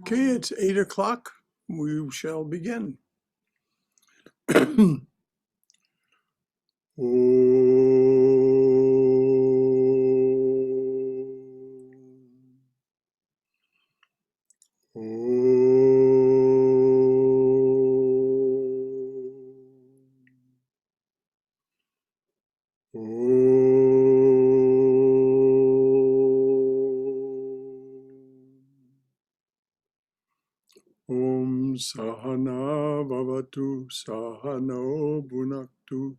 Okay, it's 8 o'clock. We shall begin. Om Sahana Bhavatu Sahano Bhunaktu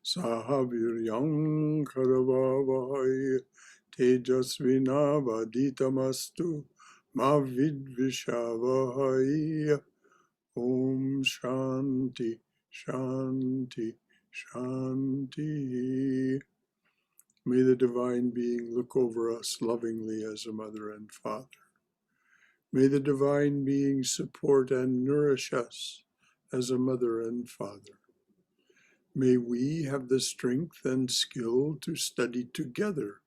Sahaviryam Karavavai Tejasvina Vaditamastu Ma Vidvishavahai. Om Shanti Shanti Shanti. May the Divine Being look over us lovingly as a mother and father. May the Divine Being support and nourish us as a mother and father. May we have the strength and skill to study together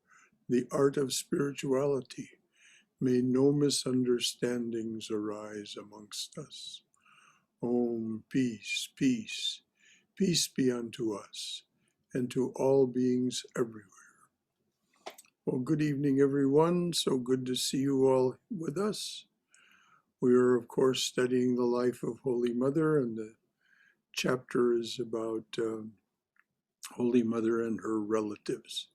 the art of spirituality. May no misunderstandings arise amongst us. Om, peace, peace, peace be unto us and to all beings everywhere. Well, good evening, everyone. So good to see you all with us. We are, of course, studying the life of Holy Mother, and the chapter is about Holy Mother and her relatives.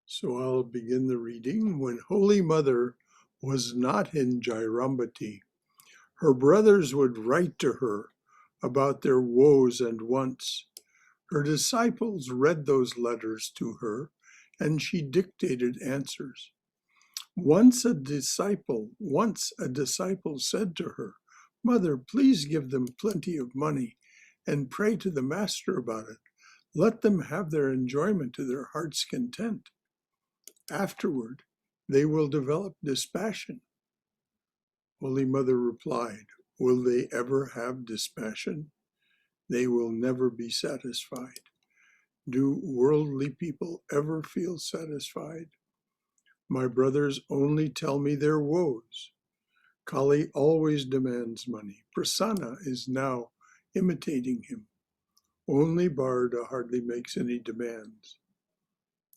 So I'll begin the reading. When Holy Mother was not in Jairambati, her brothers would write to her about their woes and wants. Her disciples read those letters to her, and she dictated answers. Once a disciple said to her, "Mother, please give them plenty of money and pray to the Master about it. Let them have their enjoyment to their heart's content. Afterward, they will develop dispassion." Holy Mother replied, "Will they ever have dispassion? They will never be satisfied. Do worldly people ever feel satisfied? My brothers only tell me their woes. Kali always demands money. Prasanna is now imitating him. Only Barda hardly makes any demands.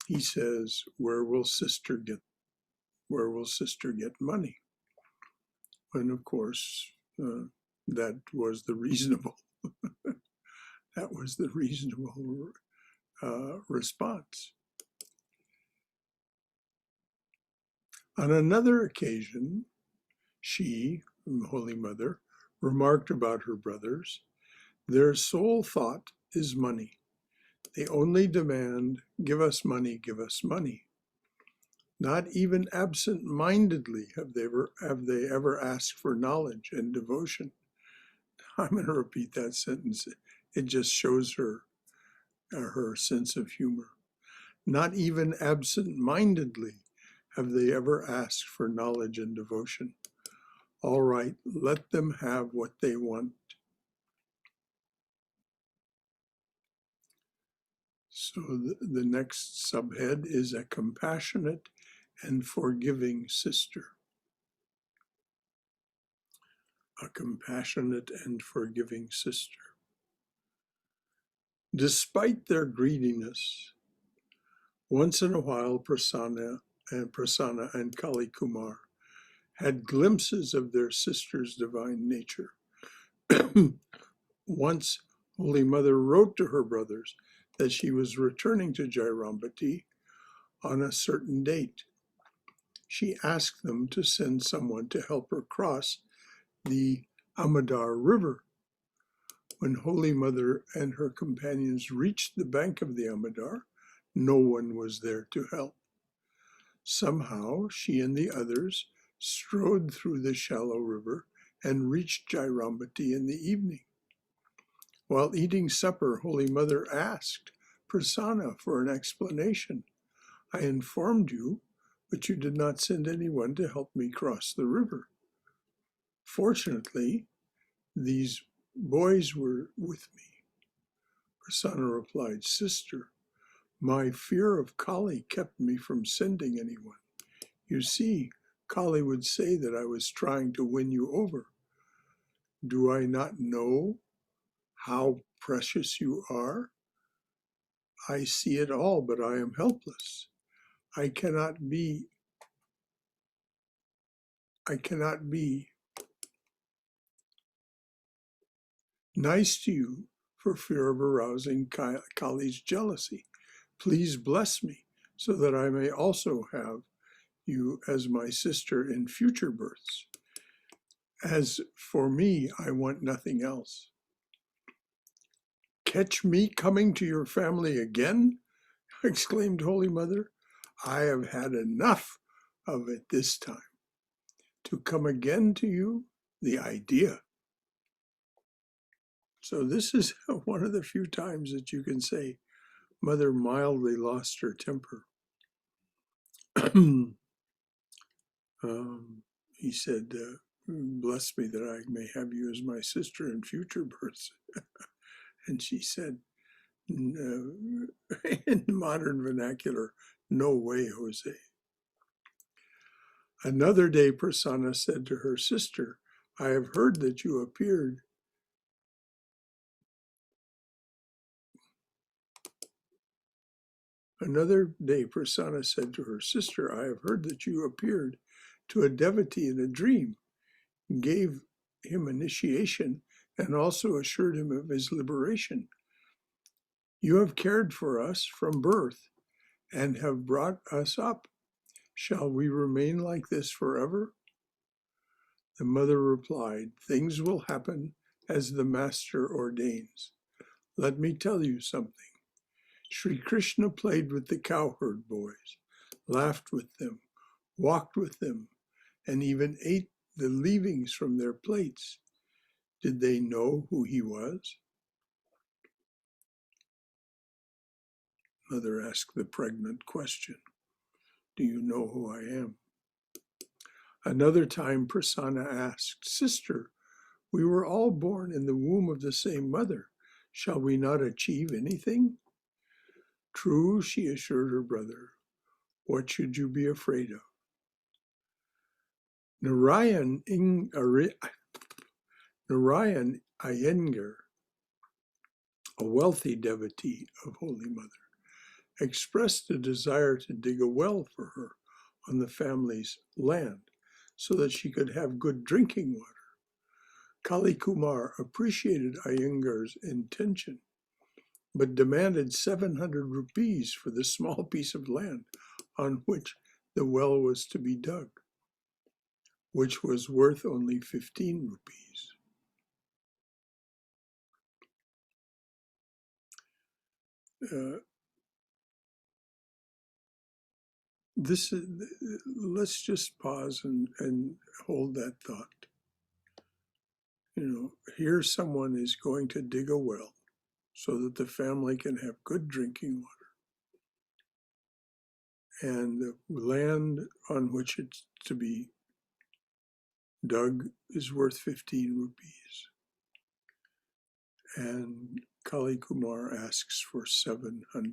He says, where will sister get money?" And of course, that was the reasonable response. On another occasion, she, Holy Mother, remarked about her brothers, "Their sole thought is money. They only demand, 'Give us money, give us money.' Not even absent-mindedly have they ever asked for knowledge and devotion." I'm going to repeat that sentence. It just shows her sense of humor. Not even absent-mindedly have they ever asked for knowledge and devotion. All right, let them have what they want. So the next subhead is a compassionate and forgiving sister. A compassionate and forgiving sister. Despite their greediness, once in a while Prasanna and Kali Kumar had glimpses of their sister's divine nature. Once Holy Mother wrote to her brothers that she was returning to Jairambati on a certain date. She asked them to send someone to help her cross the Amadar River. When Holy Mother and her companions reached the bank of the Amadar, no one was there to help. Somehow she and the others strode through the shallow river and reached Jairambati in the evening. While eating supper, Holy Mother asked Prasanna for an explanation. "I informed you, but you did not send anyone to help me cross the river." "Fortunately, these boys were with me." Prasanna replied, "Sister, my fear of Kali kept me from sending anyone. You see, Kali would say that I was trying to win you over. Do I not know how precious you are? I see it all, but I am helpless. I cannot be nice to you for fear of arousing Kali's jealousy. Please bless me so that I may also have you as my sister in future births. As for me, I want nothing else. Catch me coming to your family again? Exclaimed Holy Mother. I have had enough of it this time. To come again to you, the idea. So this is one of the few times that you can say, Mother mildly lost her temper. He said, bless me that I may have you as my sister in future births. And she said, in modern vernacular, no way, Jose. Another day, Prasanna said to her sister, I have heard that you appeared. Another day, Prasanna said to her sister, I have heard that you appeared to a devotee in a dream, gave him initiation, and also assured him of his liberation. You have cared for us from birth and have brought us up. Shall we remain like this forever? The mother replied, things will happen as the master ordains. Let me tell you something. Sri Krishna played with the cowherd boys, laughed with them, walked with them, and even ate the leavings from their plates. Did they know who he was? Mother asked the pregnant question. Do you know who I am? Another time Prasanna asked, Sister, we were all born in the womb of the same mother. Shall we not achieve anything? True, she assured her brother. What should you be afraid of? Narayan Iyengar, a wealthy devotee of Holy Mother, expressed a desire to dig a well for her on the family's land so that she could have good drinking water. Kali Kumar appreciated Iyengar's intention, but demanded 700 rupees for the small piece of land on which the well was to be dug, which was worth only 15 rupees. Let's just pause and hold that thought. Here someone is going to dig a well so that the family can have good drinking water. And the land on which it's to be dug is worth 15 rupees. And Kali Kumar asks for 700.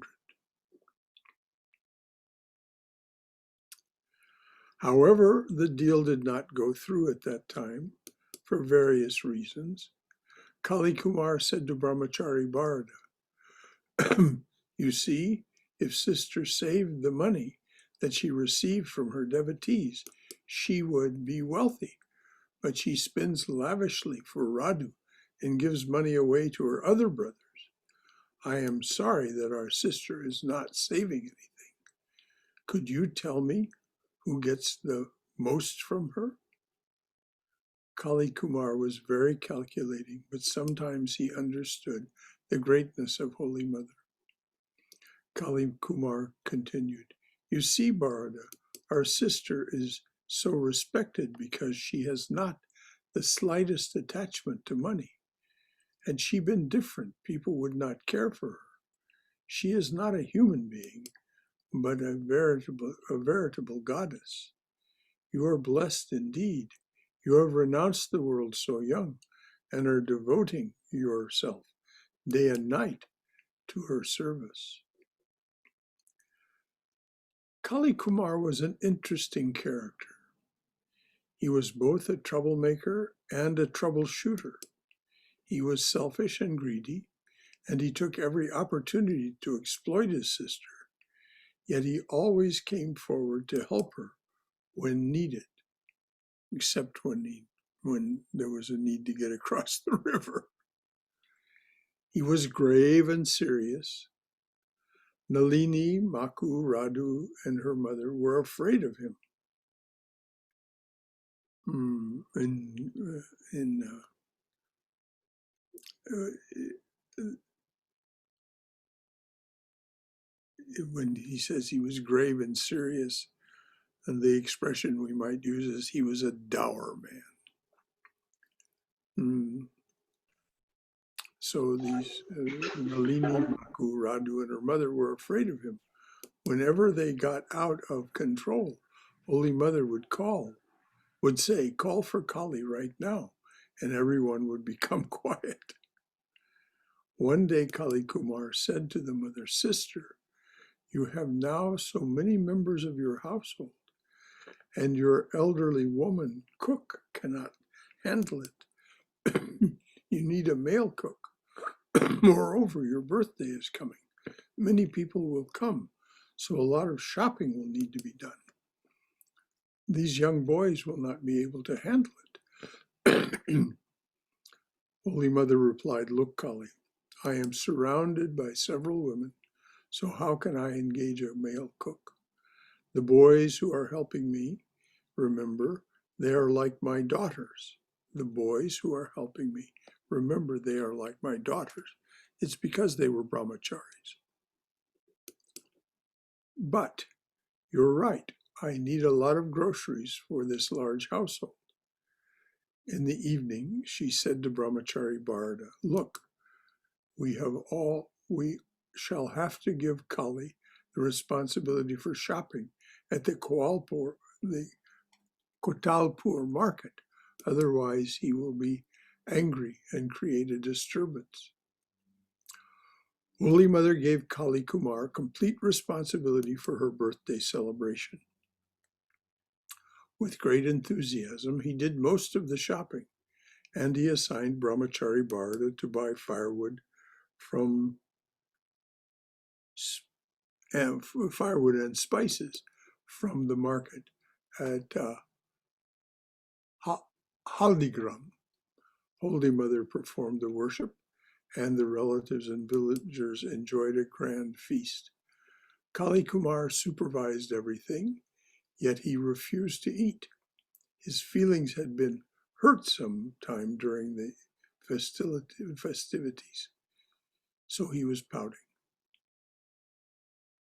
However, the deal did not go through at that time for various reasons. Kali Kumar said to Brahmachari Bharata, you see, if sister saved the money that she received from her devotees, she would be wealthy. But she spends lavishly for Radu and gives money away to her other brothers. I am sorry that our sister is not saving anything. Could you tell me who gets the most from her? Kali Kumar was very calculating, but sometimes he understood the greatness of Holy Mother. Kali Kumar continued, you see, Bharata, our sister is so respected because she has not the slightest attachment to money. Had she been different, people would not care for her. She is not a human being, but a veritable goddess. You are blessed indeed. You have renounced the world so young and are devoting yourself day and night to her service. Kali Kumar was an interesting character. He was both a troublemaker and a troubleshooter. He was selfish and greedy, and he took every opportunity to exploit his sister, yet he always came forward to help her when needed, except when there was a need to get across the river. He was grave and serious. Nalini, Maku, Radu, and her mother were afraid of him. When he says he was grave and serious, and the expression we might use is he was a dour man. So these Nalini, Maku, Radu, and her mother were afraid of him. Whenever they got out of control, Holy Mother would say, call for Kali right now, and everyone would become quiet. One day Kali Kumar said to the mother, "Sister, you have now so many members of your household, and your elderly woman, cook, cannot handle it. You need a male cook. Moreover, your birthday is coming. Many people will come, so a lot of shopping will need to be done. These young boys will not be able to handle it." Holy Mother replied, "Look, Kali, I am surrounded by several women, so how can I engage a male cook? The boys who are helping me, remember, they are like my daughters. The boys who are helping me, remember, they are like my daughters. It's because they were brahmacharis. But you're right, I need a lot of groceries for this large household." In the evening, she said to Brahmachari Bharata, "Look, we shall have to give Kali the responsibility for shopping at the Kotalpur market. Otherwise, he will be angry and create a disturbance." Holy Mother gave Kali Kumar complete responsibility for her birthday celebration. With great enthusiasm, he did most of the shopping, and he assigned Brahmachari Bharata to buy firewood and spices from the market at Haldigram. Holy Mother performed the worship, and the relatives and villagers enjoyed a grand feast. Kali Kumar supervised everything, yet he refused to eat. His feelings had been hurt sometime during the festivities, so he was pouting.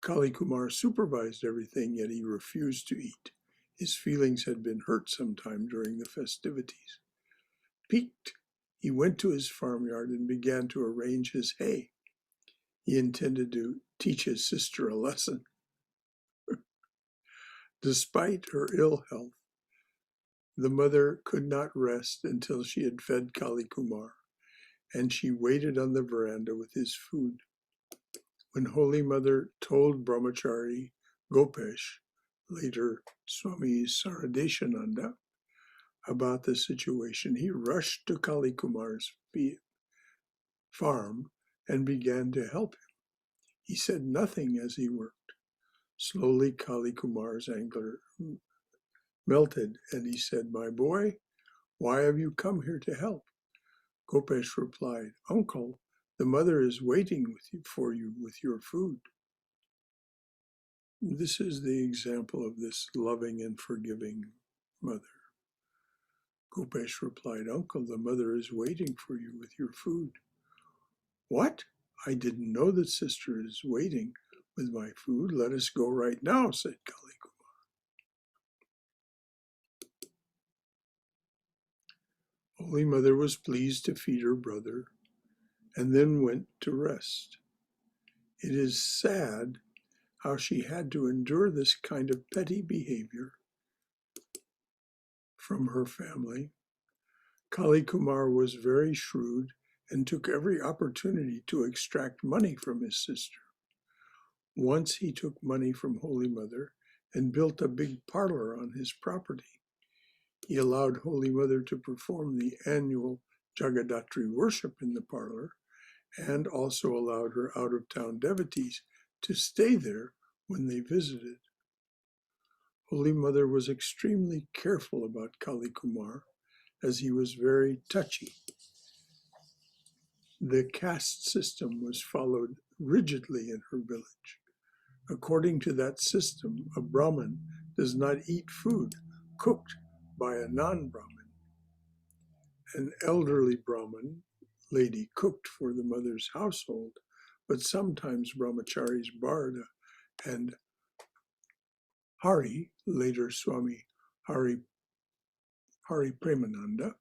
Kali Kumar supervised everything, yet he refused to eat. His feelings had been hurt sometime during the festivities. Piqued, he went to his farmyard and began to arrange his hay. He intended to teach his sister a lesson. Despite her ill health, the mother could not rest until she had fed Kali Kumar, and she waited on the veranda with his food. When Holy Mother told Brahmachari Gopesh, later Swami Saradeshananda, about the situation, he rushed to Kali Kumar's farm and began to help him. He said nothing as he worked. Slowly, Kali Kumar's anger melted, and he said, "My boy, why have you come here to help?" Gopesh replied, "Uncle, the mother is waiting for you with your food." This is the example of this loving and forgiving mother. Gopesh replied, "Uncle, the mother is waiting for you with your food." "What? I didn't know that sister is waiting with my food. Let us go right now," said Kali Kumar. Holy Mother was pleased to feed her brother and then went to rest. It is sad how she had to endure this kind of petty behavior from her family. Kali Kumar was very shrewd and took every opportunity to extract money from his sister. Once he took money from Holy Mother and built a big parlor on his property. He allowed Holy Mother to perform the annual Jagadatri worship in the parlor, and also allowed her out-of-town devotees to stay there when they visited. Holy Mother was extremely careful about Kali Kumar, as he was very touchy. The caste system was followed rigidly in her village. According to that system, a Brahmin does not eat food cooked by a non-Brahmin. An elderly Brahmin lady cooked for the mother's household, but sometimes brahmacharis Bharata and Hari, later Swami Hari Premananda,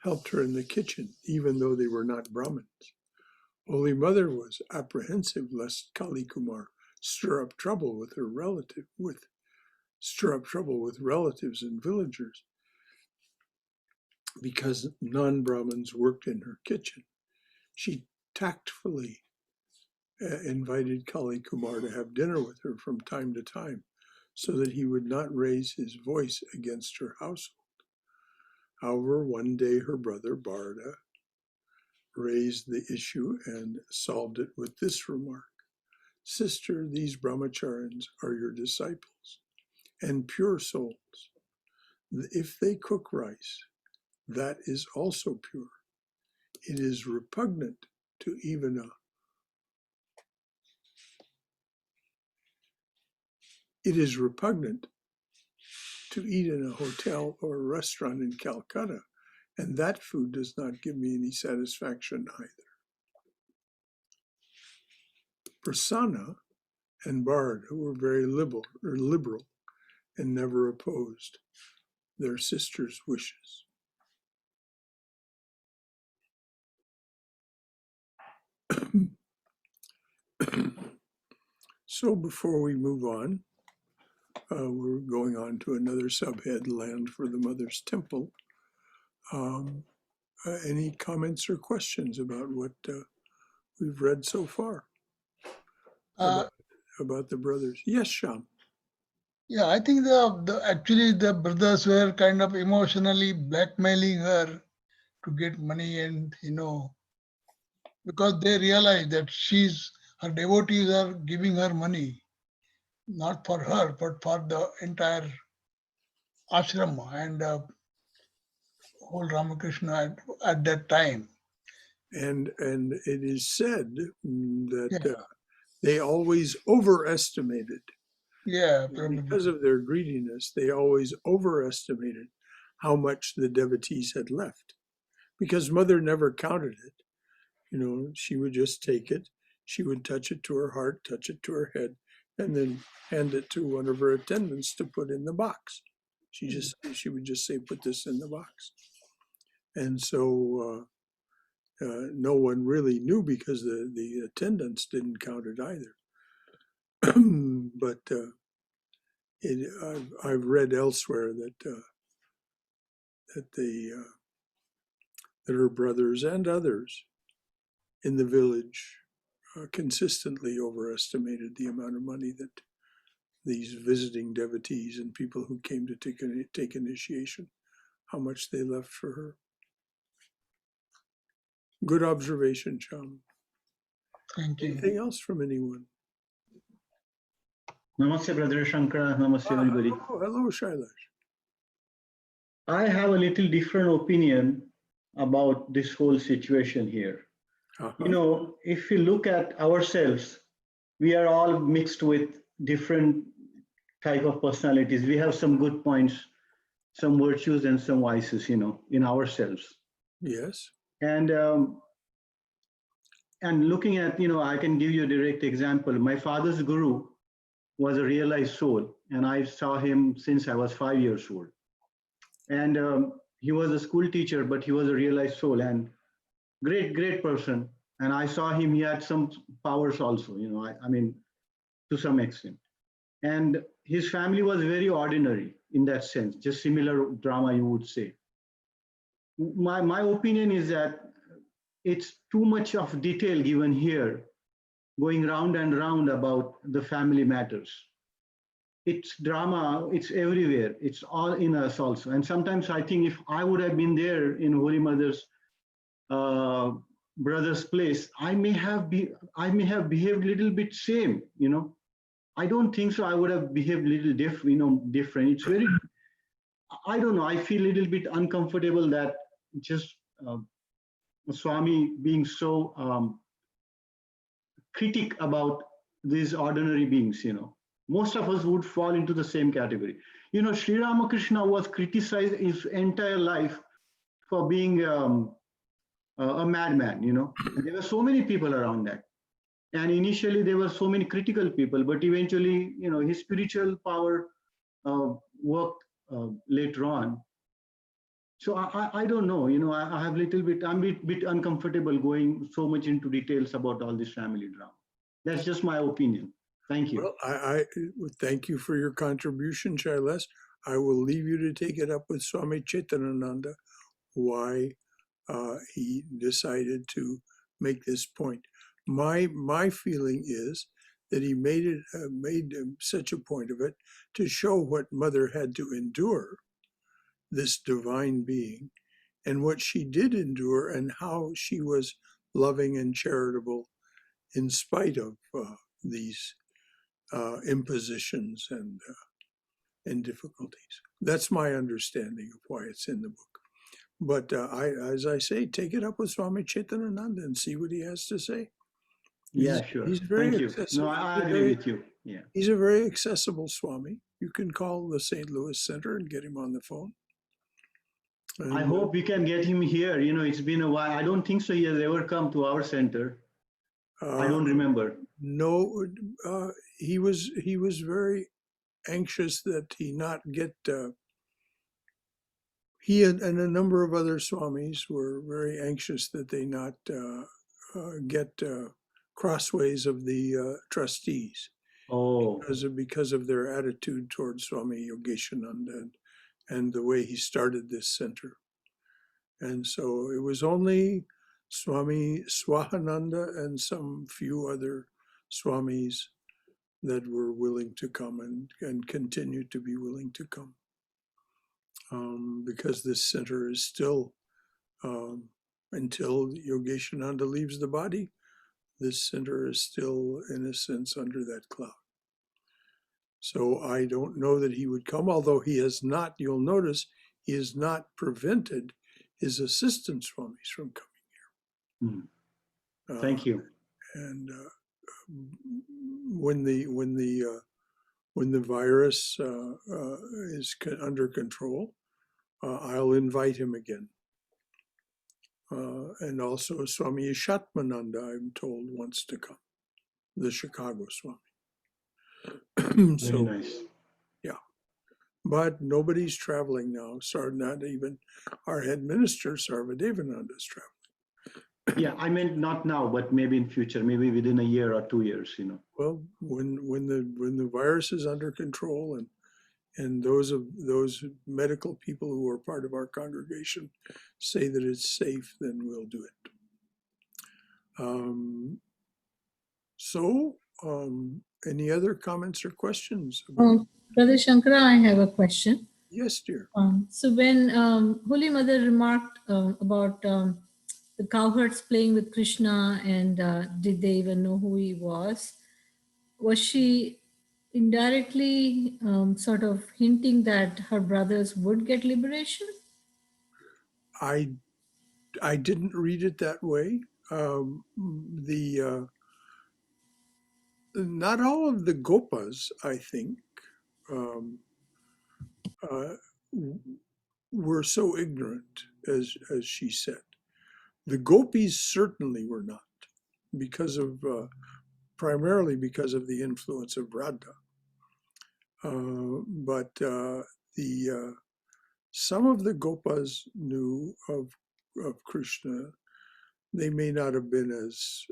helped her in the kitchen, even though they were not Brahmins. Holy Mother was apprehensive lest Kali Kumar stir up trouble with relatives and villagers, because non-Brahmins worked in her kitchen. She tactfully invited Kali Kumar to have dinner with her from time to time, so that he would not raise his voice against her household. However, one day her brother Bharata raised the issue and solved it with this remark: "Sister, these brahmacharins are your disciples and pure souls. If they cook rice, that is also pure. It is repugnant to even eat in a hotel or a restaurant in Calcutta, and that food does not give me any satisfaction either." Prasanna and Bharata were very liberal and never opposed their sister's wishes. So before we move on, we're going on to another subhead, Land for the Mother's Temple. Any comments or questions about what we've read so far about the brothers? Yes, Sham. Yeah, I think actually the brothers were kind of emotionally blackmailing her to get money, and because they realized that her devotees are giving her money, not for her, but for the entire ashram and whole Ramakrishna at that time. And it is said that Yeah, they always overestimated. yeah, probably. Because of their greediness, they always overestimated how much the devotees had left. Because Mother never counted it. She would just take it. She would touch it to her heart, touch it to her head, and then hand it to one of her attendants to put in the box. She would just say, "Put this in the box." And so no one really knew, because the attendants didn't count it either. But I've read elsewhere that her brothers and others in the village consistently overestimated the amount of money that these visiting devotees and people who came to take initiation, how much they left for her. Good observation, Sham. Thank you. Anything else from anyone? Namaste, Brother Shankara. Namaste, everybody. Hello, Shailesh. I have a little different opinion about this whole situation here. If we look at ourselves, we are all mixed with different type of personalities. We have some good points, some virtues, and some vices, in ourselves. Yes. And looking at, I can give you a direct example. My father's guru was a realized soul, and I saw him since I was 5 years old. And he was a school teacher, but he was a realized soul and great person. And I saw him, he had some powers also, I mean, to some extent. And his family was very ordinary in that sense, just similar drama, you would say. My opinion is that it's too much of detail given here, going round and round about the family matters. it's drama, it's everywhere. It's all in us also. And sometimes I think if I would have been there in Holy Mother's uh, brother's place, I may have behaved a little bit same, you know. I don't think so. I would have behaved little different. It's very, I don't know. I feel a little bit uncomfortable that just Swami being so critic about these ordinary beings, you know. Most of us would fall into the same category. You know, Sri Ramakrishna was criticized his entire life for being a madman, you know. And there were so many people around that. And initially there were so many critical people, but eventually, you know, his spiritual power worked later on. So I don't know, you know, I have little bit, I'm a bit uncomfortable going so much into details about all this family drama. That's just my opinion. Thank you. Well, I thank you for your contribution, Shailesh. I will leave you to take it up with Swami Chaitanananda, why he decided to make this point. My feeling is that he made such a point of it to show what Mother had to endure, this divine being, and what she did endure, and how she was loving and charitable in spite of these impositions and difficulties. That's my understanding of why it's in the book. But as I say, take it up with Swami Chaitanananda and see what he has to say. Yeah, sure. He's very Thank you. accessible. No, I agree with you. Yeah. He's a very accessible Swami. You can call the St. Louis Center and get him on the phone. And, I hope we can get him here. You know, it's been a while. I don't think so he has ever come to our center. I don't remember. No, he was very anxious that he not get. He and a number of other swamis were very anxious that they not get crossways of the trustees. Oh, Because of their attitude towards Swami Yogeshananda and the way he started this center. And so it was only Swami Swahananda and some few other swamis that were willing to come and continue to be willing to come. Because this center is still, until Yogeshananda leaves the body, this center is still, in a sense, under that cloud. So I don't know that he would come, although he has not, you'll notice, he has not prevented his assistant swamis from coming here. Thank you. And when the virus is under control, I'll invite him again. And also Swami Ishatmananda, I'm told, wants to come, the Chicago Swami. Very nice. Yeah, but nobody's traveling now. Not even our head minister, Sarada Devi, is traveling. Yeah, I meant not now, but maybe in future, maybe within a year or 2 years, you know. Well, when the virus is under control and those medical people who are part of our congregation say that it's safe, then we'll do it. Any other comments or questions? Brother Shankara, I have a question. Yes, dear. So when Holy Mother remarked about the cowherds playing with Krishna and did they even know who he was she indirectly sort of hinting that her brothers would get liberation? I didn't read it that way. Not all of the gopas, I think, were so ignorant as she said. The gopis certainly were not, because of primarily because of the influence of Radha. But some of the gopas knew of Krishna. They may not have been as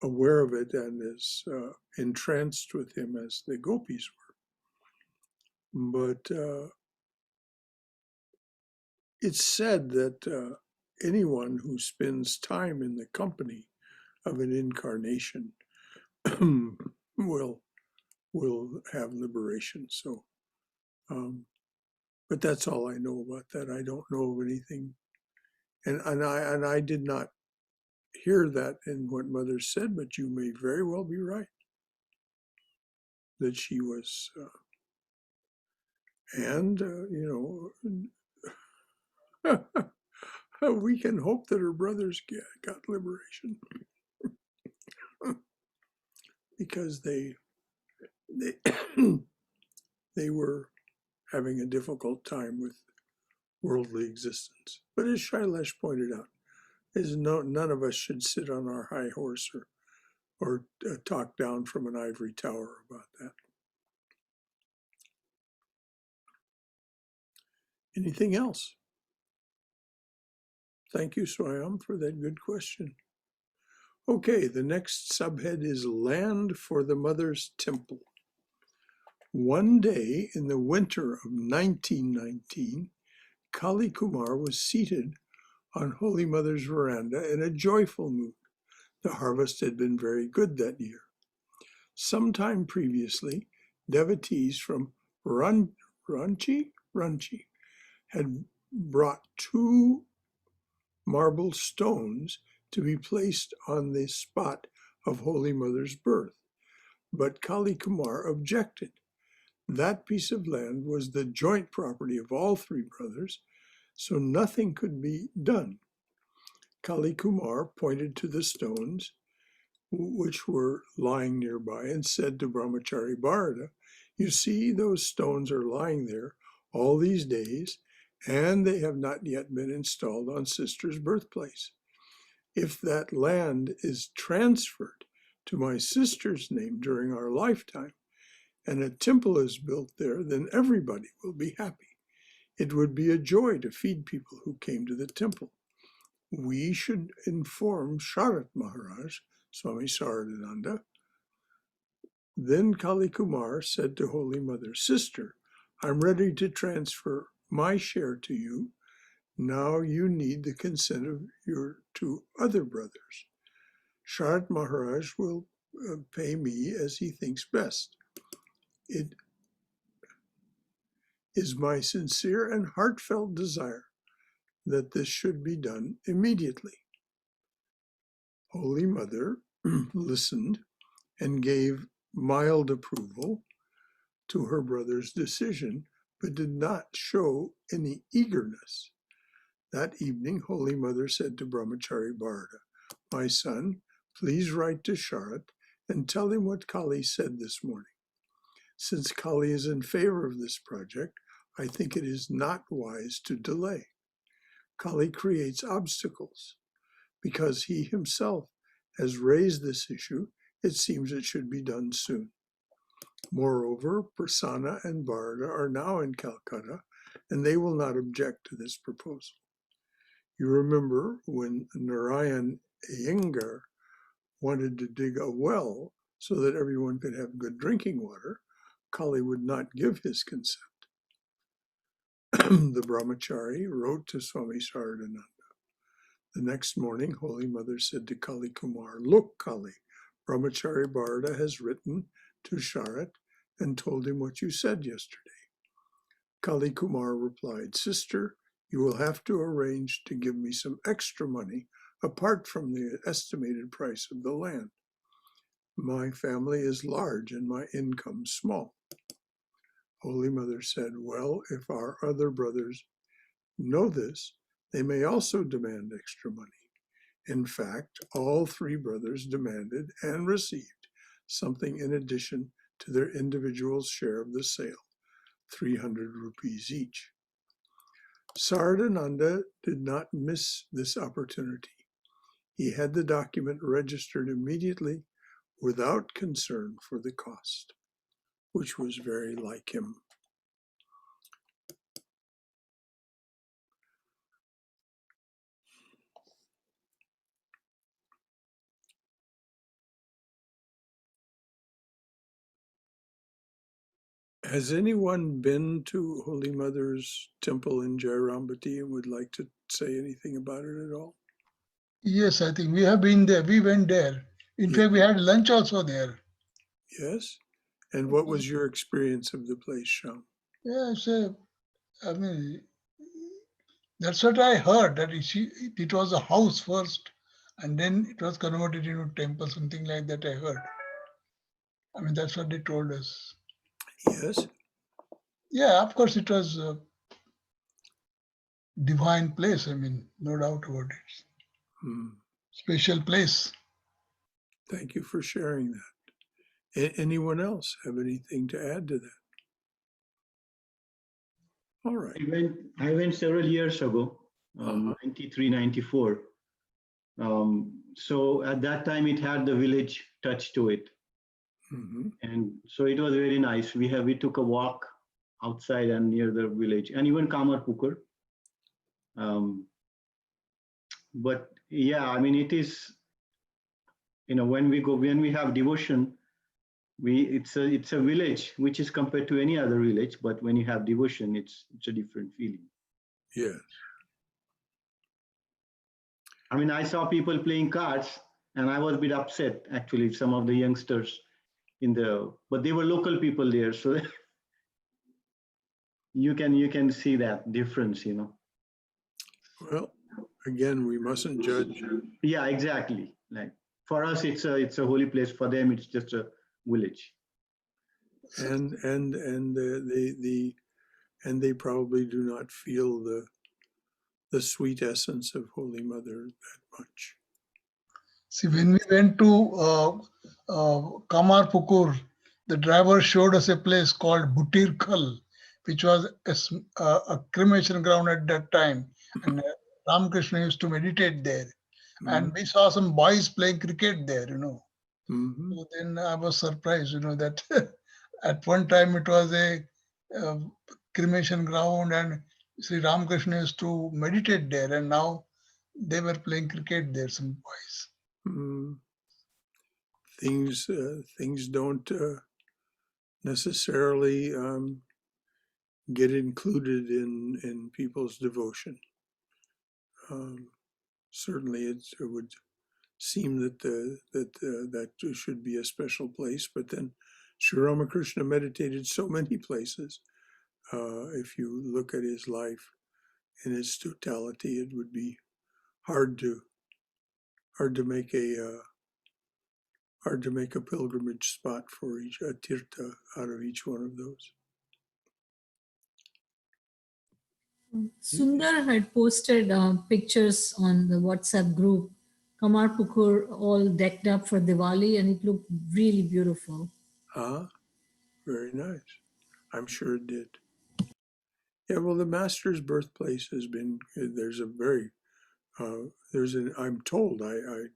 aware of it and as entranced with him as the gopis were. But it's said that anyone who spends time in the company of an incarnation will will have liberation. So, but that's all I know about that. I don't know of anything, and I did not hear that in what Mother said, but you may very well be right that she was, we can hope that her brothers got liberation because they they were having a difficult time with worldly existence. But as Shailesh pointed out, none of us should sit on our high horse or talk down from an ivory tower about that. Anything else? Thank you, Swayam, for that good question. Okay, the next subhead is Land for the Mother's Temple. One day in the winter of 1919, Kali Kumar was seated on Holy Mother's veranda in a joyful mood. The harvest had been very good that year. Sometime previously, devotees from Ranchi had brought 2 marble stones to be placed on the spot of Holy Mother's birth. But Kali Kumar objected. That piece of land was the joint property of all 3 brothers, so nothing could be done. Kali Kumar pointed to the stones which were lying nearby and said to Brahmachari Bharata, "You see, those stones are lying there all these days, and they have not yet been installed on sister's birthplace. If that land is transferred to my sister's name during our lifetime, and a temple is built there, then everybody will be happy. It would be a joy to feed people who came to the temple. We should inform Sharat Maharaj, Swami Saradananda." Then Kali Kumar said to Holy Mother, "Sister, I'm ready to transfer my share to you. Now you need the consent of your 2 other brothers. Sharat Maharaj will pay me as he thinks best. It is my sincere and heartfelt desire that this should be done immediately." Holy Mother listened and gave mild approval to her brother's decision, but did not show any eagerness. That evening, Holy Mother said to Brahmachari Bharata, "My son, please write to Sharat and tell him what Kali said this morning. Since Kali is in favor of this project, I think it is not wise to delay. Kali creates obstacles. Because he himself has raised this issue, it seems it should be done soon. Moreover, Prasanna and Bharata are now in Calcutta, and they will not object to this proposal. You remember when Narayan Iyengar wanted to dig a well so that everyone could have good drinking water, Kali would not give his consent." The Brahmachari wrote to Swami Saradananda. The next morning, Holy Mother said to Kali Kumar, "Look, Kali, Brahmachari Bharata has written to Sharat and told him what you said yesterday." Kali Kumar replied, "Sister, you will have to arrange to give me some extra money apart from the estimated price of the land. My family is large and my income small." Holy Mother said, "Well, if our other brothers know this, they may also demand extra money." In fact, all 3 brothers demanded and received something in addition to their individual share of the sale, 300 rupees each. Saradananda did not miss this opportunity. He had the document registered immediately without concern for the cost, which was very like him. Has anyone been to Holy Mother's temple in Jairambati and would like to say anything about it at all? Yes, I think we have been there. We went there. In fact, we had lunch also there. Yes. And what was your experience of the place, Sham? Yeah, I mean, that's what I heard, that it was a house first, and then it was converted into temple, something like that I heard. I mean, that's what they told us. Yes. Yeah, of course, it was a divine place. I mean, no doubt about it. Hmm. Special place. Thank you for sharing that. Anyone else have anything to add to that? All right. I went several years ago, Uh-huh. 93, 94. So at that time it had the village touch to it. Mm-hmm. And so it was very nice. We took a walk outside and near the village, and even Kamarpukur. Um, but yeah, I mean, it is, when we have devotion, it's a village which is compared to any other village. But when you have devotion, it's a different feeling. Yes. I mean, I saw people playing cards, and I was a bit upset actually. Some of the youngsters but they were local people there, so you can see that difference. Well, again, we mustn't judge. Yeah, exactly. Like for us, it's a holy place. For them, it's just a village. And they probably do not feel the sweet essence of Holy Mother that much. See, when we went to Kamarpukur, the driver showed us a place called Butirkhal, which was a cremation ground at that time. And Ramakrishna used to meditate there. And we saw some boys playing cricket there. Mm-hmm. So then I was surprised, that at one time it was a uh, cremation ground and Sri Ramakrishna used to meditate there. And now they were playing cricket there, some boys. Mm. Things don't necessarily get included in people's devotion. Certainly, it would seem that should be a special place, but then Sri Ramakrishna meditated so many places. If you look at his life in its totality, it would be hard to hard to make a hard to make a pilgrimage spot for each a tirtha out of each one of those. Sundar had posted pictures on the WhatsApp group, Kamarpukur all decked up for Diwali, and it looked really beautiful. Ah, very nice. I'm sure it did. Yeah, well, the master's birthplace has been. There's a very. There's an. I'm told. I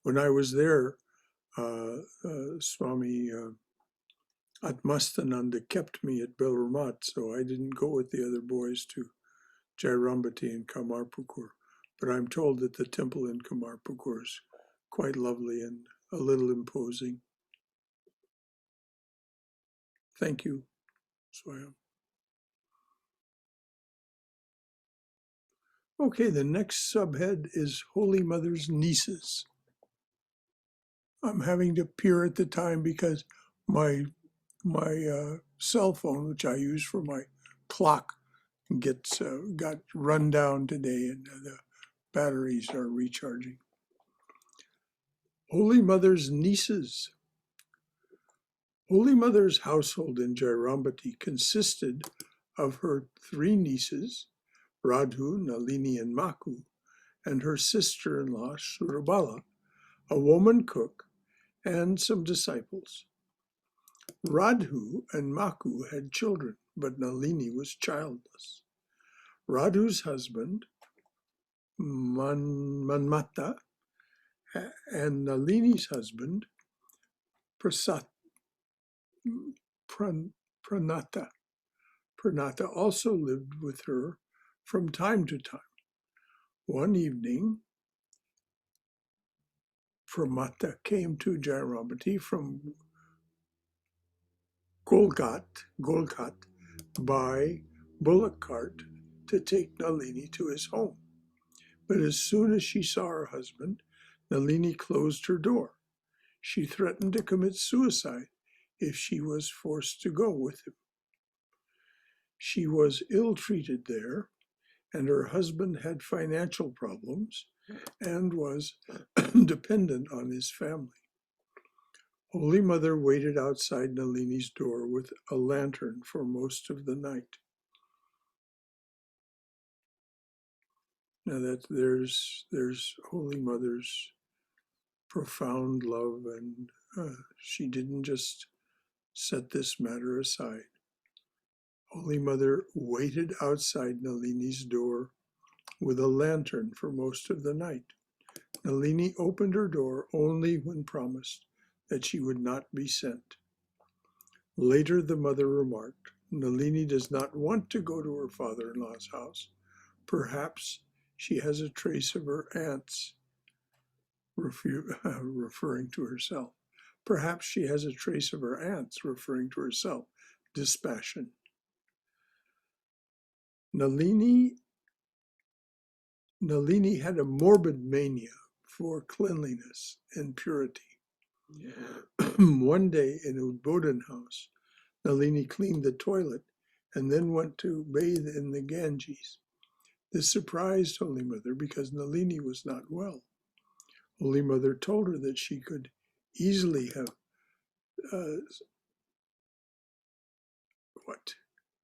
when I was there, Swami Atmastananda kept me at Belramat, so I didn't go with the other boys to Jairambati and Kamarpukur. But I'm told that the temple in Kamarpukur is quite lovely and a little imposing. Thank you, Swayam. Okay, the next subhead is Holy Mother's nieces. I'm having to peer at the time because my cell phone, which I use for my clock, got run down today, and the batteries are recharging. Holy Mother's nieces. Holy Mother's household in Jairambati consisted of her 3 nieces, Radhu, Nalini, and Maku, and her sister-in-law, Surabala, a woman cook, and some disciples. Radhu and Maku had children, but Nalini was childless. Radhu's husband, Manmata, and Nalini's husband, Pranata, also lived with her from time to time. One evening, Pramata came to Jairambati from Golgat by bullock cart to take Nalini to his home. But as soon as she saw her husband, Nalini closed her door. She threatened to commit suicide if she was forced to go with him. She was ill-treated there, and her husband had financial problems and was dependent on his family. Holy Mother waited outside Nalini's door with a lantern for most of the night. Now that there's Holy Mother's profound love, and she didn't just set this matter aside. Holy Mother waited outside Nalini's door with a lantern for most of the night. Nalini opened her door only when promised that she would not be sent. Later, the mother remarked, Nalini does not want to go to her father-in-law's house. Perhaps she has a trace of her aunt's, referring to herself. Perhaps she has a trace of her aunt's, referring to herself, dispassion. Nalini had a morbid mania for cleanliness and purity. One day in Udbodhan house, Nalini cleaned the toilet and then went to bathe in the Ganges. This surprised Holy Mother because Nalini was not well. Holy Mother told her that she could easily have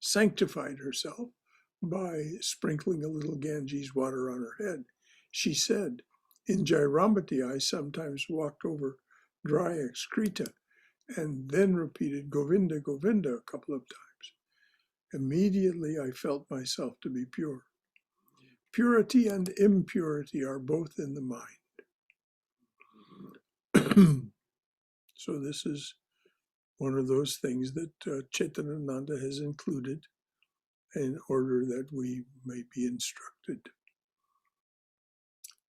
sanctified herself by sprinkling a little Ganges water on her head. She said, in Jairambati, I sometimes walked over dry excreta and then repeated Govinda, Govinda a couple of times. Immediately I felt myself to be pure. Purity and impurity are both in the mind. So this is one of those things that Chaitanananda has included in order that we may be instructed.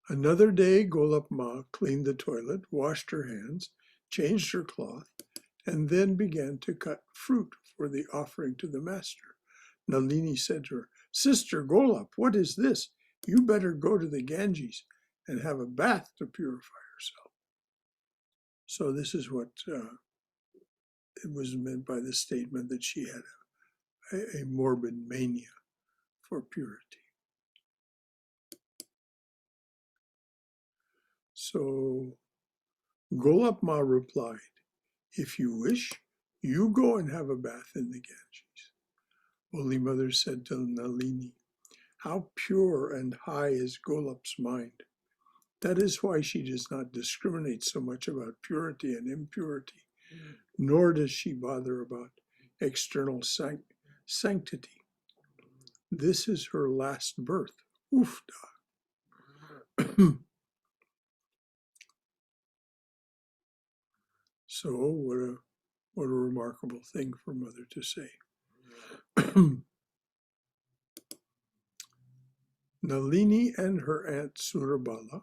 Another day, Golap Ma cleaned the toilet, washed her hands, changed her cloth, and then began to cut fruit for the offering to the master. Nalini said to her, Sister Golap, what is this? You better go to the Ganges and have a bath to purify yourself. So this is what it was meant by the statement that she had a morbid mania for purity. So Golap Ma replied, if you wish, you go and have a bath in the Ganges. Holy Mother said to Nalini, how pure and high is Golap's mind. That is why she does not discriminate so much about purity and impurity, nor does she bother about external sanctity. This is her last birth. Ufta. So what a remarkable thing for Mother to say. Nalini and her aunt Surabala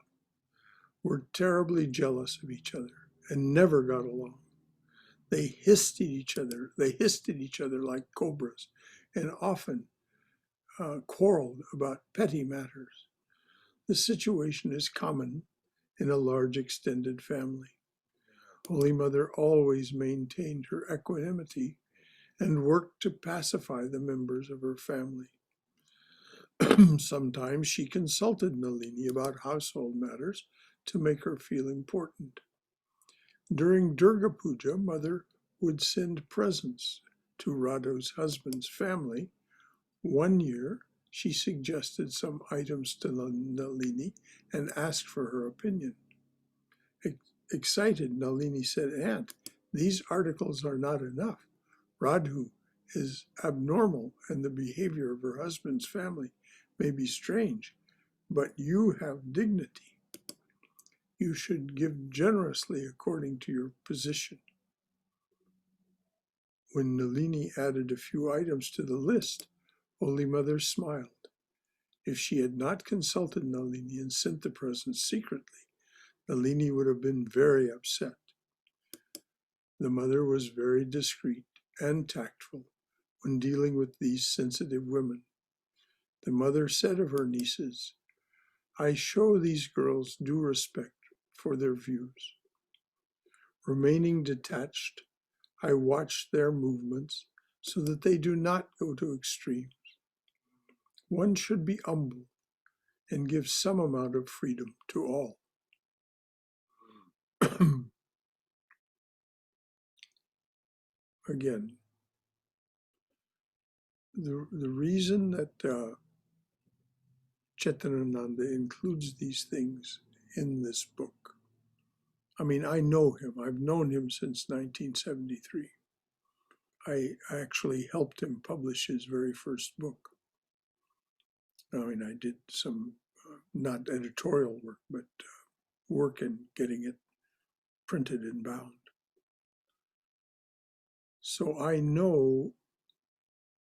were terribly jealous of each other and never got along. They hissed at each other like cobras, and often quarreled about petty matters. The situation is common in a large extended family. Holy Mother always maintained her equanimity and worked to pacify the members of her family. Sometimes she consulted Nalini about household matters to make her feel important. During Durga Puja, Mother would send presents to Radha's husband's family. One year, she suggested some items to Nalini and asked for her opinion. Excited, Nalini said, Aunt, these articles are not enough. Radhu is abnormal and the behavior of her husband's family may be strange, but you have dignity. You should give generously according to your position. When Nalini added a few items to the list, Holy Mother smiled. If she had not consulted Nalini and sent the presents secretly, Nalini would have been very upset. The mother was very discreet and tactful when dealing with these sensitive women. The mother said of her nieces, I show these girls due respect for their views. Remaining detached, I watch their movements so that they do not go to extremes. One should be humble and give some amount of freedom to all. Again, the reason that Chaitanananda includes these things in this book, I mean, I know him. I've known him since 1973. I actually helped him publish his very first book. I mean, I did some, not editorial work, but work in getting it printed and bound. So I know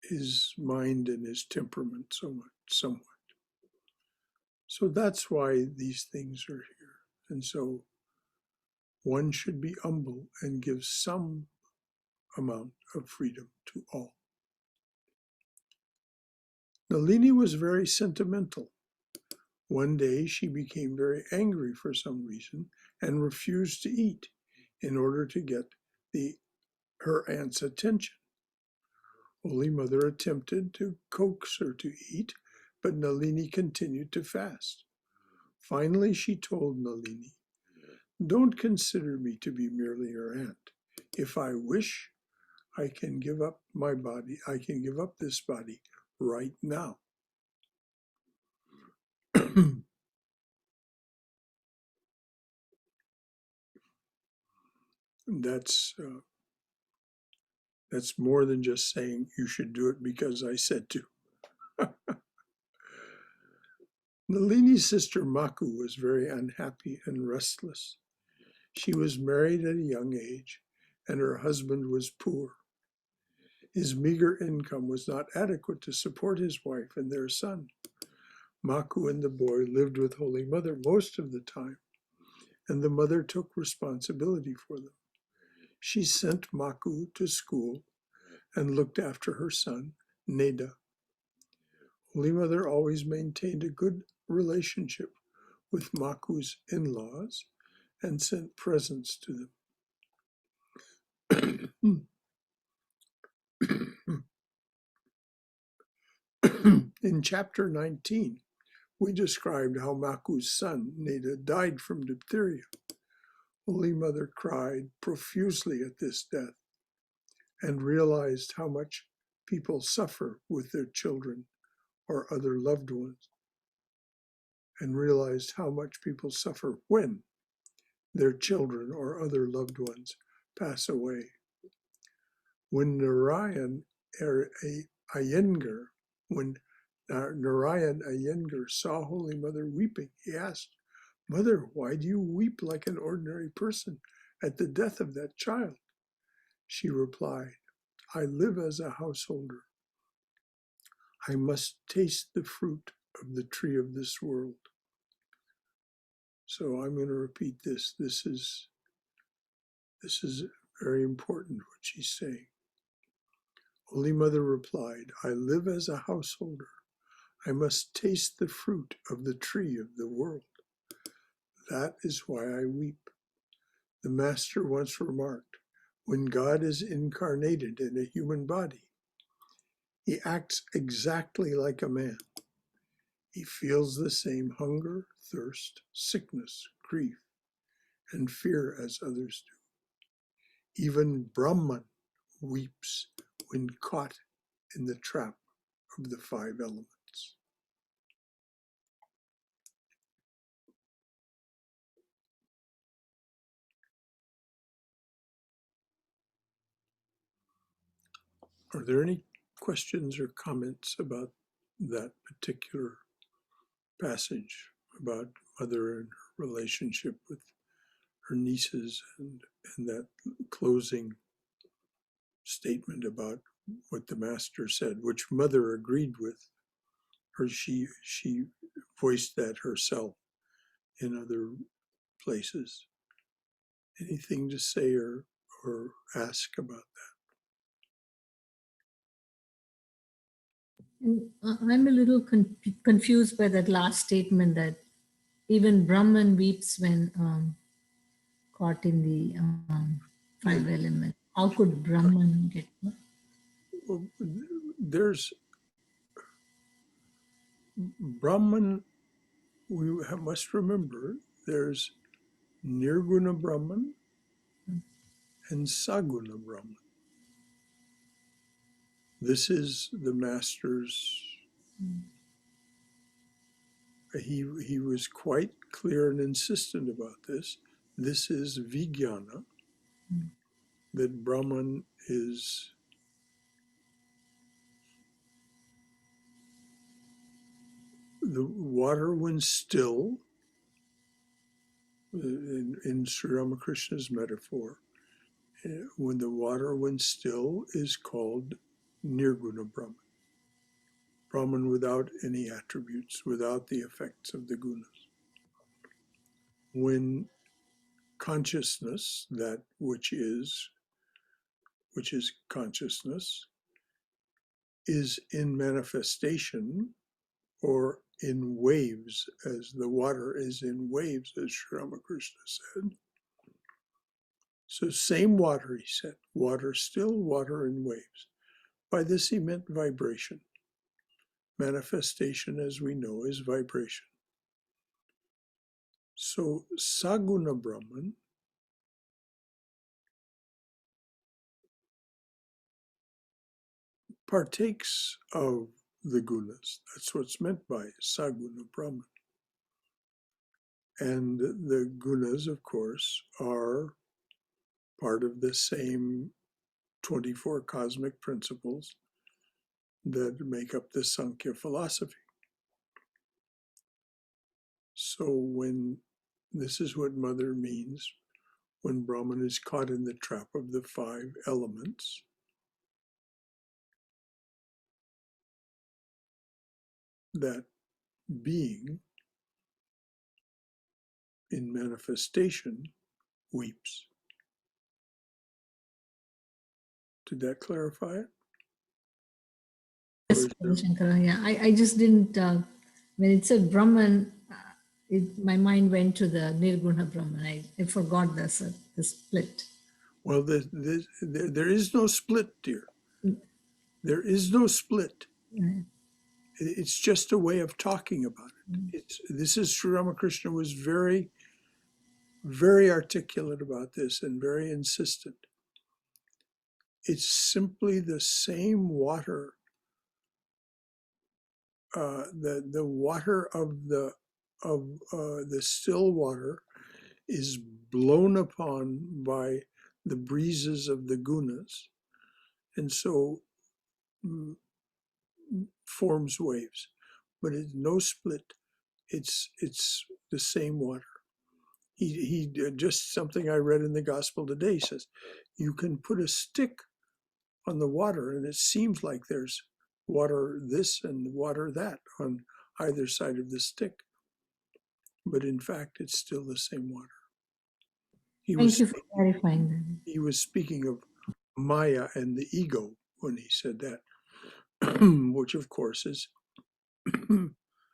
his mind and his temperament somewhat. So that's why these things are here. And so one should be humble and give some amount of freedom to all. Nalini was very sentimental. One day she became very angry for some reason and refused to eat in order to get her aunt's attention. Holy Mother attempted to coax her to eat, but Nalini continued to fast. Finally, she told Nalini, "Don't consider me to be merely your aunt. If I wish, I can give up my body. I can give up this body right now." That's more than just saying you should do it because I said to. Nalini's sister Maku was very unhappy and restless. She was married at a young age, and her husband was poor. His meager income was not adequate to support his wife and their son. Maku and the boy lived with Holy Mother most of the time, and the mother took responsibility for them. She sent Maku to school and looked after her son, Neda. Holy Mother always maintained a good relationship with Maku's in-laws and sent presents to them. In chapter 19, we described how Maku's son, Neda, died from diphtheria. Holy Mother cried profusely at this death and realized how much people suffer with their children or other loved ones, and realized how much people suffer when their children or other loved ones pass away. When Narayan Iyengar saw Holy Mother weeping, he asked, "Mother, why do you weep like an ordinary person at the death of that child?" She replied, "I live as a householder. I must taste the fruit of the tree of this world." So I'm going to repeat this. This is very important what she's saying. Holy Mother replied, "I live as a householder. I must taste the fruit of the tree of the world. That is why I weep." The Master once remarked, when God is incarnated in a human body, he acts exactly like a man. He feels the same hunger, thirst, sickness, grief, and fear as others do. Even Brahman weeps when caught in the trap of the five elements. Are there any questions or comments about that particular passage about Mother and her relationship with her nieces and that closing statement about what the Master said, which Mother agreed with, or she voiced that herself in other places? Anything to say or ask about I'm a little confused by that last statement that even Brahman weeps when caught in the five elements. How could Brahman get? Well, there's Brahman, must remember there's Nirguna Brahman and Saguna Brahman. This is the master's. He was quite clear and insistent about this. This is Vijnana, that Brahman is the water when still, in Sri Ramakrishna's metaphor, when the water when still is called Nirguna Brahman. Brahman without any attributes, without the effects of the gunas. When consciousness, that which is consciousness, is in manifestation or in waves, as the water is in waves, as Sri Ramakrishna said. So same water, he said, water still, water in waves. By this he meant vibration. Manifestation, as we know, is vibration. So Saguna Brahman partakes of the gunas. That's what's meant by Saguna Brahman. And the gunas, of course, are part of the same 24 cosmic principles that make up the Sankhya philosophy. So when this is what Mother means, when Brahman is caught in the trap of the 5 elements, that being in manifestation weeps. Did that clarify it? Yes, Shankara, yeah. I just didn't, when it said Brahman, my mind went to the Nirguna Brahman. I forgot the split. Well, there is no split, dear. There is no split. Right. It's just a way of talking about it. This is Sri Ramakrishna was very, very articulate about this and very insistent. It's simply the same water. The water of the still water is blown upon by the breezes of the gunas, and so forms waves. But it's no split. It's the same water. He just something I read in the Gospel today says, you can put a stick on the water, and it seems like there's water this and water that on either side of the stick. But in fact, it's still the same water. Thank you for clarifying that. He was speaking of Maya and the ego when he said that, which of course is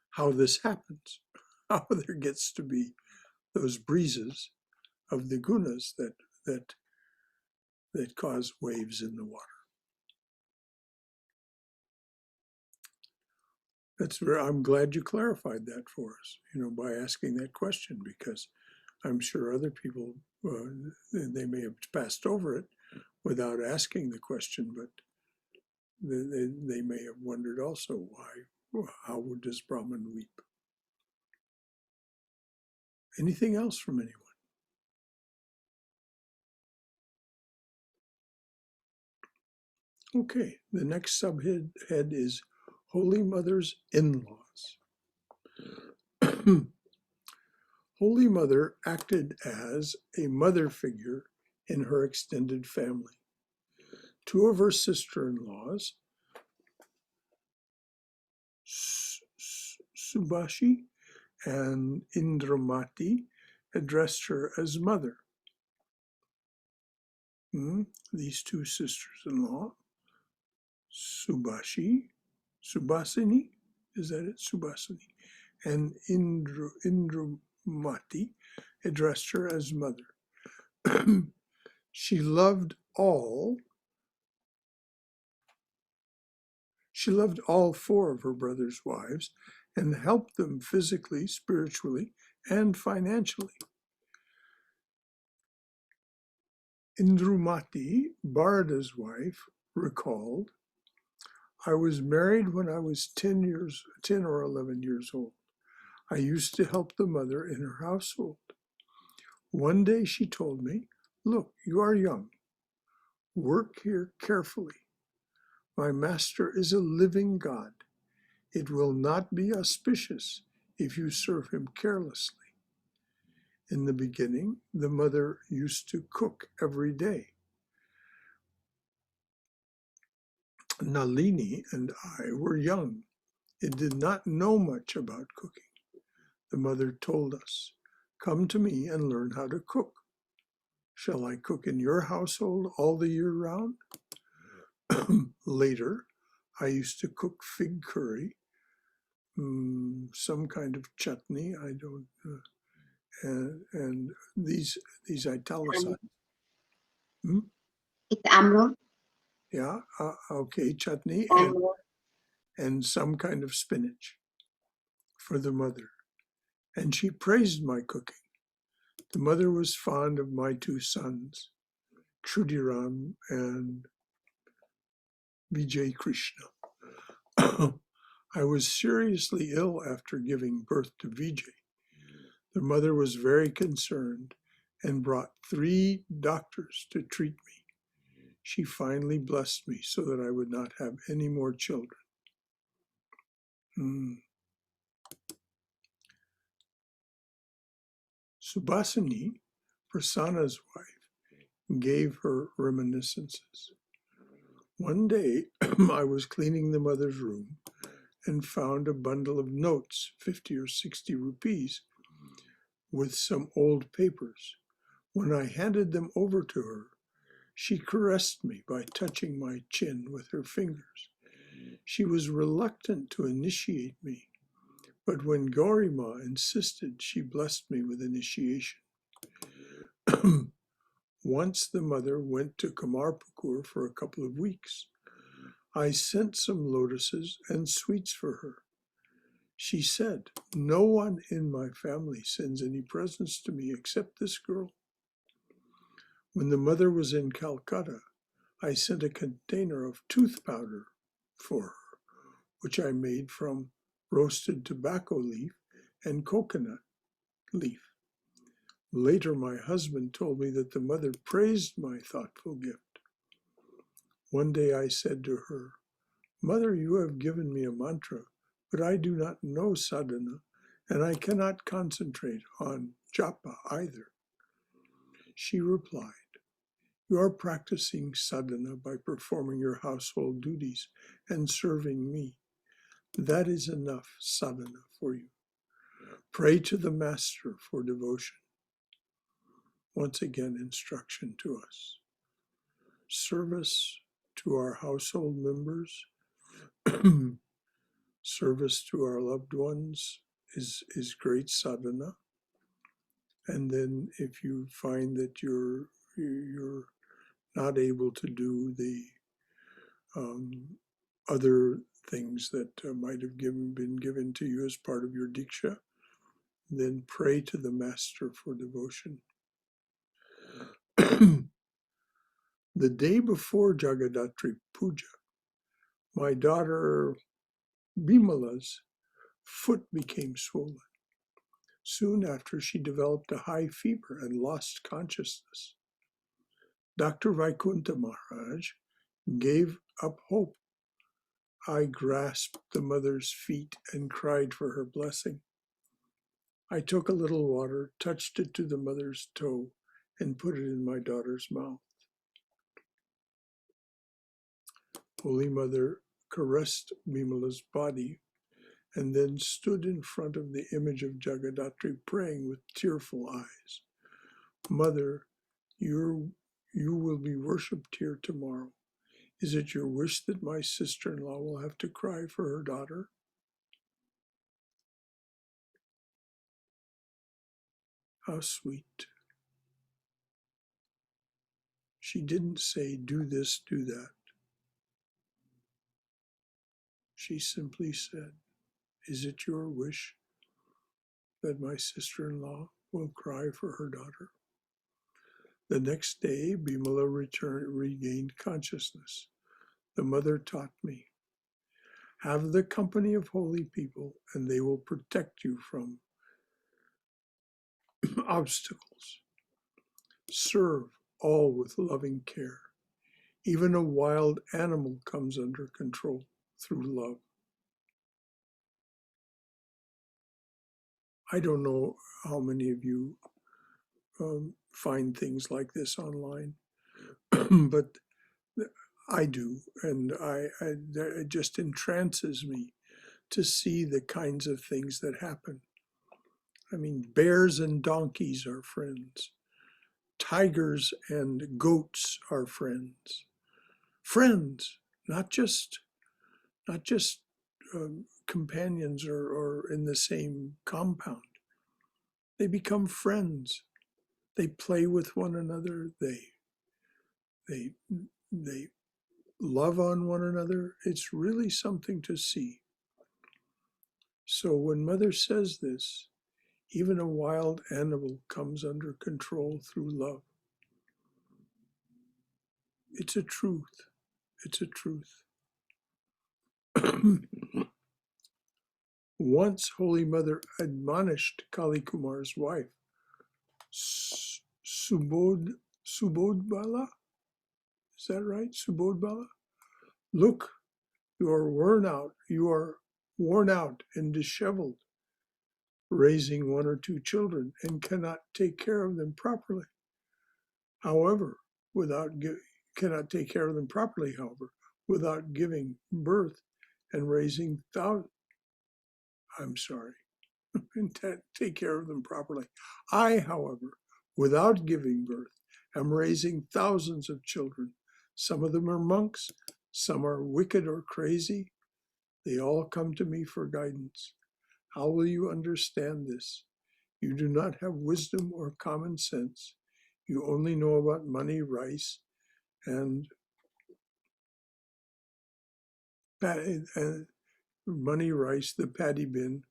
how this happens, how there gets to be those breezes of the gunas that cause waves in the water. I'm glad you clarified that for us, by asking that question, because I'm sure other people, they may have passed over it without asking the question, but they may have wondered also how does Brahman weep? Anything else from anyone? Okay, the next subhead is Holy Mother's in-laws. Holy Mother acted as a mother figure in her extended family. 2 of her sister-in-laws, Subhashi and Indramati, addressed her as mother. These 2 sisters-in-law, Subhasini, is that it? Subhasini, and Indramati addressed her as mother. She loved all four of her brother's wives and helped them physically, spiritually, and financially. Indrumati, Bharada's wife, recalled, I was married when I was 10 or 11 years old. I used to help the mother in her household. One day she told me, look, you are young. Work here carefully. My master is a living God. It will not be auspicious if you serve him carelessly. In the beginning, the mother used to cook every day. Nalini and I were young and did not know much about cooking. The mother told us, come to me and learn how to cook. Shall I cook in your household all the year round? Later, I used to cook fig curry, some kind of chutney, I don't, and these italicized. It's amro. Yeah, okay, chutney and some kind of spinach for the mother. And she praised my cooking. The mother was fond of my two sons, Trudiram and Vijay Krishna. I was seriously ill after giving birth to Vijay. The mother was very concerned and brought 3 doctors to treat me. She finally blessed me so that I would not have any more children. Subhasini, Prasanna's wife, gave her reminiscences. One day, I was cleaning the mother's room and found a bundle of notes, 50 or 60 rupees, with some old papers. When I handed them over to her, she caressed me by touching my chin with her fingers. She was reluctant to initiate me, but when Gaurima insisted, she blessed me with initiation. Once the mother went to Kamarpukur for a couple of weeks. I sent some lotuses and sweets for her. She said, no one in my family sends any presents to me except this girl. When the mother was in Calcutta, I sent a container of tooth powder for her, which I made from roasted tobacco leaf and coconut leaf. Later, my husband told me that the mother praised my thoughtful gift. One day I said to her, Mother, you have given me a mantra, but I do not know sadhana, and I cannot concentrate on japa either. She replied, you are practicing sadhana by performing your household duties and serving me. That is enough sadhana for you. Pray to the master for devotion. Once again, instruction to us. Service to our household members, service to our loved ones is great sadhana. And then if you find that you're not able to do the other things that might have been given to you as part of your diksha, then pray to the master for devotion. The day before Jagadatri Puja, my daughter Bimala's foot became swollen. Soon after, she developed a high fever and lost consciousness. Dr. Vaikunta Maharaj gave up hope. I grasped the mother's feet and cried for her blessing. I took a little water, touched it to the mother's toe, and put it in my daughter's mouth. Holy Mother caressed Bimala's body and then stood in front of the image of Jagadatri praying with tearful eyes. Mother, you will be worshipped here tomorrow. Is it your wish that my sister-in-law will have to cry for her daughter? How sweet. She didn't say, do this, do that. She simply said, is it your wish that my sister-in-law will cry for her daughter? The next day, Bimala regained consciousness. The mother taught me, have the company of holy people and they will protect you from obstacles. Serve all with loving care. Even a wild animal comes under control through love. I don't know how many of you find things like this online, but I do, and it just entrances me to see the kinds of things that happen. I mean, bears and donkeys are friends. Tigers and goats are friends. Friends, not just companions or in the same compound. They become friends. They play with one another. They love on one another. It's really something to see. So when Mother says this, even a wild animal comes under control through love. It's a truth. It's a truth. Once Holy Mother admonished Kali Kumar's wife, Subodbala, is that right? Subodbala? Look, you are worn out and disheveled, raising one or two children and cannot take care of them properly. However, cannot take care of them properly, however, without giving birth and raising and take care of them properly. I, however, without giving birth, am raising thousands of children. Some of them are monks, some are wicked or crazy. They all come to me for guidance. How will you understand this? You do not have wisdom or common sense. You only know about money, rice, and money, rice, the paddy bin,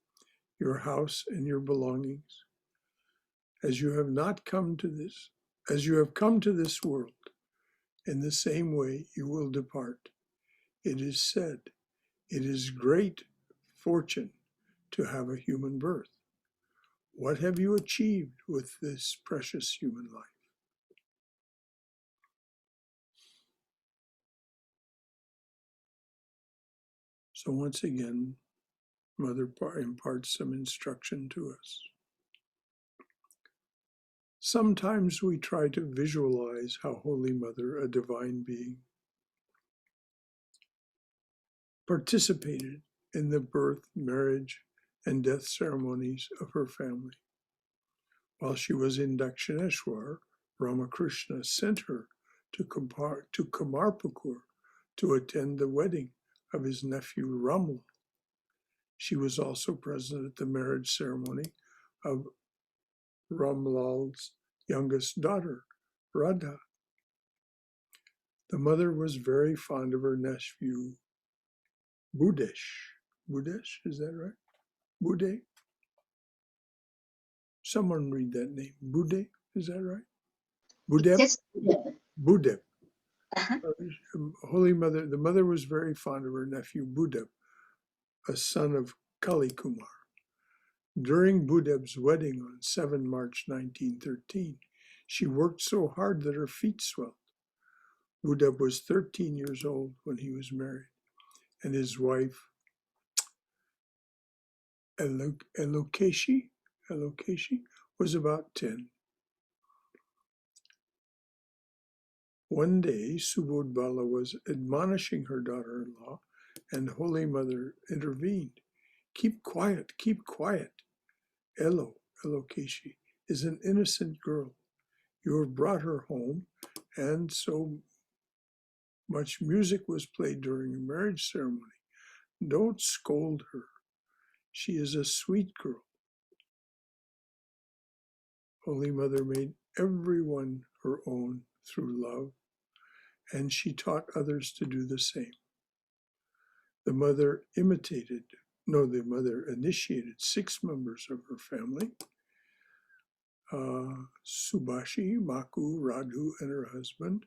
your house, and your belongings. As you have come to this world, in the same way you will depart. It is said, it is great fortune to have a human birth. What have you achieved with this precious human life? So once again, Mother imparts some instruction to us. Sometimes we try to visualize how Holy Mother, a divine being, participated in the birth, marriage, and death ceremonies of her family. While she was in Dakshineshwar, Ramakrishna sent her to Kamarpukur to attend the wedding of his nephew Ramal. She was also present at the marriage ceremony of Ramlal's youngest daughter, Radha. The mother was very fond of her nephew, Budesh. Budesh, is that right? Bude? Someone read that name. Bude, is that right? Budeb? Yes. Budeb. Uh-huh. Holy Mother, the mother was very fond of her nephew Budeb, a son of Kali Kumar. During Budeb's wedding on 7 March 1913, she worked so hard that her feet swelled. Budeb was 13 years old when he was married, and his wife, Elokeshi, was about 10. One day, Subodbala was admonishing her daughter-in-law, and Holy Mother intervened. Keep quiet, keep quiet. Elokeshi, is an innocent girl. You have brought her home, and so much music was played during a marriage ceremony. Don't scold her. She is a sweet girl. Holy Mother made everyone her own through love and she taught others to do the same. The mother initiated 6 members of her family, Subhashi, Maku, Radhu, and her husband,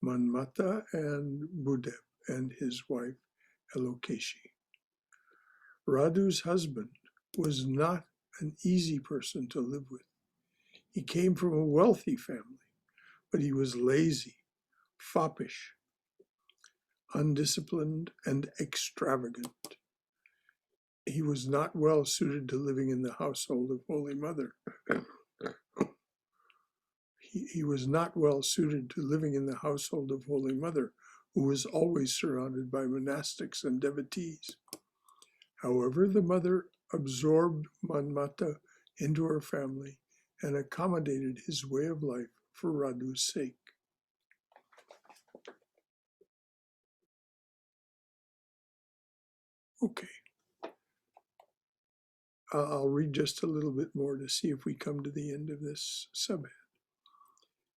Manmata, and Budeb, and his wife, Elokeshi. Radhu's husband was not an easy person to live with. He came from a wealthy family, but he was lazy, foppish, undisciplined, and extravagant. He was not well suited to living in the household of Holy Mother. He was not well suited to living in the household of Holy Mother, who was always surrounded by monastics and devotees. However, the mother absorbed Manmata into her family and accommodated his way of life for Radhu's sake. Okay. I'll read just a little bit more to see if we come to the end of this subhead.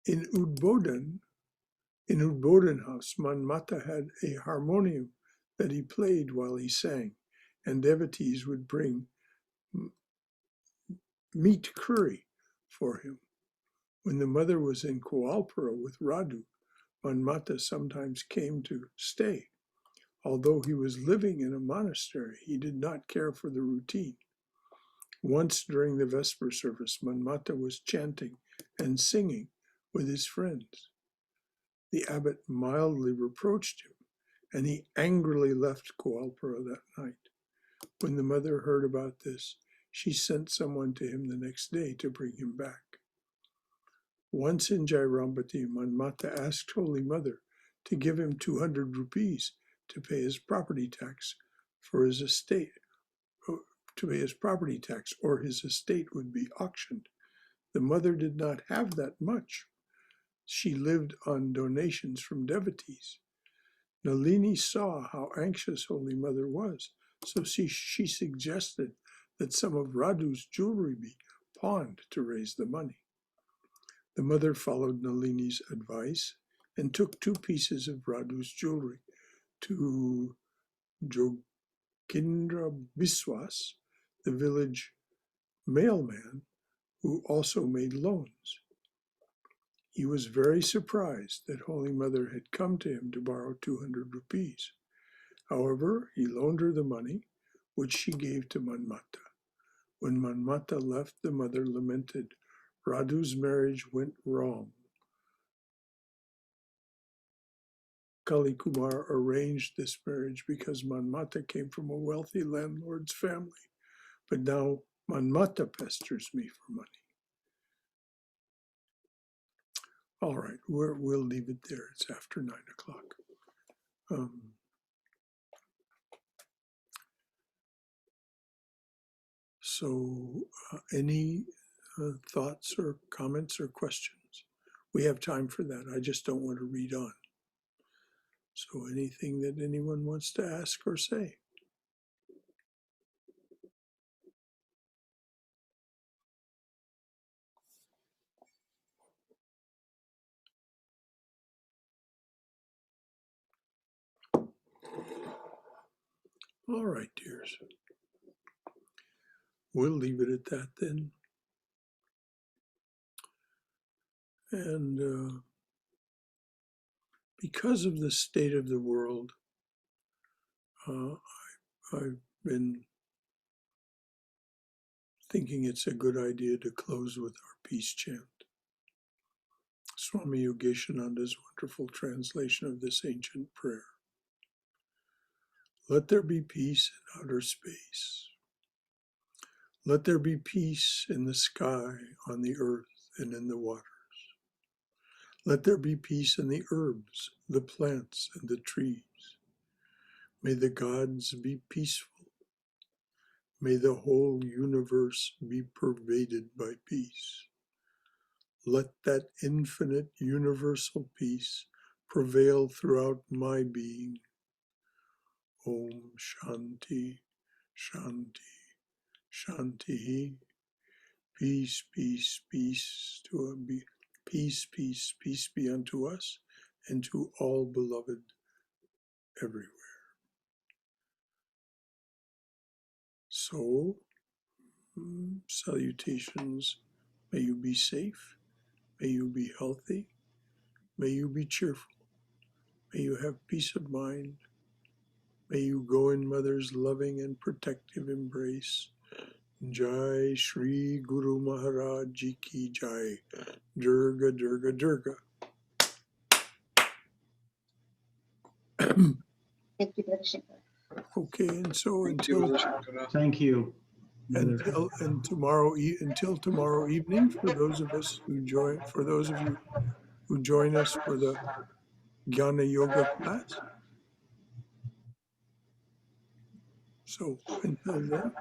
In Udbodhan house, Manmata had a harmonium that he played while he sang, and devotees would bring meat curry for him. When the mother was in Koalpura with Radhu, Manmata sometimes came to stay. Although he was living in a monastery, he did not care for the routine. Once during the Vesper service, Manmata was chanting and singing with his friends. The abbot mildly reproached him, and he angrily left Koalpura that night. When the mother heard about this, she sent someone to him the next day to bring him back. Once in Jairambati, Manmata asked Holy Mother to give him 200 rupees to pay his property tax for his estate, or his estate would be auctioned. The mother did not have that much. She lived on donations from devotees. Nalini saw how anxious Holy Mother was, so she suggested that some of Radhu's jewelry be pawned to raise the money. The mother followed Nalini's advice and took 2 pieces of Radhu's jewelry to Jogindra Biswas, the village mailman who also made loans. He was very surprised that Holy Mother had come to him to borrow 200 rupees. However, he loaned her the money, which she gave to Manmata. When Manmata left, the mother lamented, Radhu's marriage went wrong. Kali Kumar arranged this marriage because Manmata came from a wealthy landlord's family, but now Manmata pesters me for money. All right, we'll leave it there. It's after 9 o'clock. Any thoughts or comments or questions? We have time for that. I just don't want to read on. So anything that anyone wants to ask or say? All right, dears. We'll leave it at that then. And because of the state of the world, I've been thinking it's a good idea to close with our peace chant. Swami Yogeshananda's wonderful translation of this ancient prayer. Let there be peace in outer space. Let there be peace in the sky, on the earth, and in the waters. Let there be peace in the herbs, the plants, and the trees. May the gods be peaceful. May the whole universe be pervaded by peace. Let that infinite universal peace prevail throughout my being. Om Shanti, Shanti, Shanti. Peace, peace, peace, peace be unto us, and to all beloved everywhere. So, salutations. May you be safe. May you be healthy. May you be cheerful. May you have peace of mind. May you go in Mother's loving and protective embrace. Jai Shri Guru Maharaj Ji Ki Jai. Durga, Durga, Durga. Thank you, Brother Shankara. Okay, and so Thank you, until Brother Shankara. Thank you. Brother. until tomorrow evening, for those of you who join us for the Jnana Yoga class. So until then,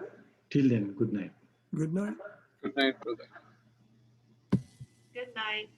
Till then, good night. good night. Good night, brother. Good night.